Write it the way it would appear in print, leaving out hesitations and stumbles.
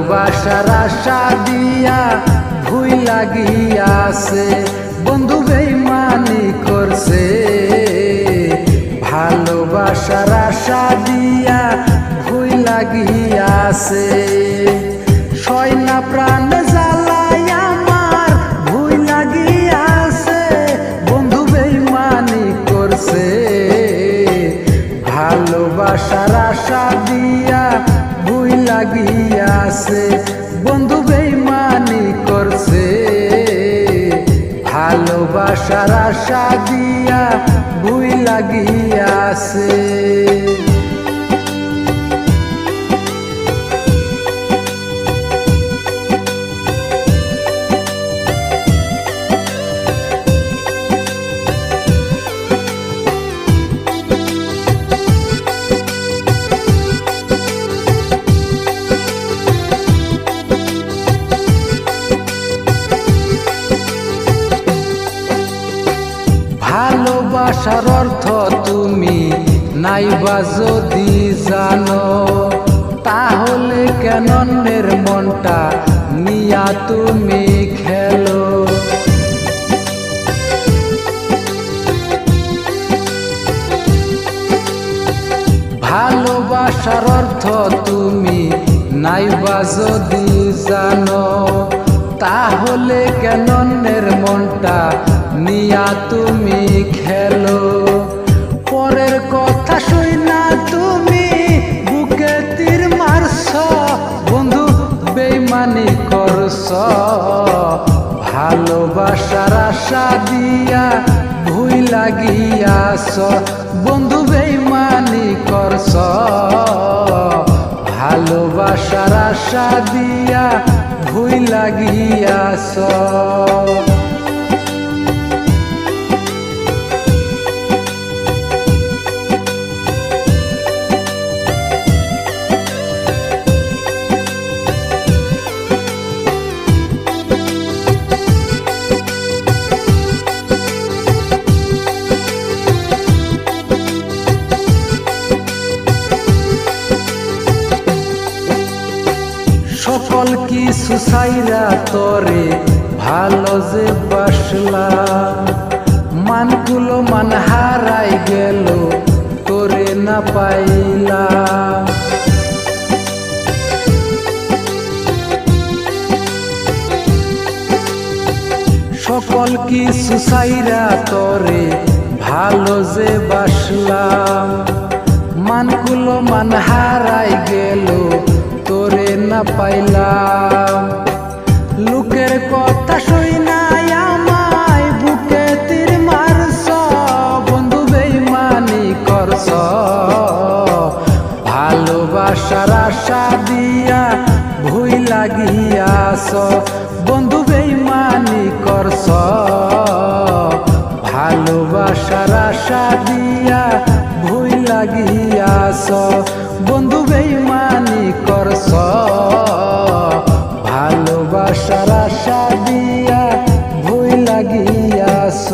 ভালোবাসার আশা দিয়া ভুইলা গিয়াছে বন্ধু বেইমানি করছে। ভালোবাসার আশা দিয়া ভুইলা গিয়াছে সয়না প্রাণ জ্বালাই আমার ভুইলা গিয়াছে বন্ধু বেইমানি করছে। ভালোবাসার আশা দিয়া ভুইলা গিয়াছে বন্ধু বেইমানি করছে। ভালোবাসার আশা দিয়া ভুইলা গিয়াছে। ভালোবাসার অর্থ তুমি নাইবা যদি জানো তাহলে কেন অন্যের মনটা নিয়া তুমি খেলো। ভালোবাসার অর্থ তুমি নাইবা যদি জানো তাহলে কেন অন্যের মনটা নিয়া তুমি খেলো। পরের কথা শুইনা তুমি বুকে তীর মারছ বন্ধু বেইমানি করছ। ভালোবাসার আশা দিয়া ভুইলা গিয়াছ বন্ধু বেইমানি করছ। ভালোবাসার আশা দিয়া ভুইলা গিয়াছ। সকল কিছু ছাইরা তরে ভালো যে বাসলা মানগুলো মান হারাই গেল তোরে না পাইলা। সকল কিছু ছাইরা তরে ভালো যে বাসলাম মানগুলো মান হারাই গেল তোরে না পাইলাম। লোকের কথা শুইনা আমায় বুকে তীর মারছ বন্ধু বেইমানি করছ। ভালোবাসার আশা দিয়া ভুইলা গিয়াছ বন্ধু বেইমানি করছ। ভালোবাসার আশা দিয়া ভুইলা গিয়াছ বন্ধু বেইমানি করছ। ভালোবাসার আশা দিয়া ভুইলা গিয়াছ।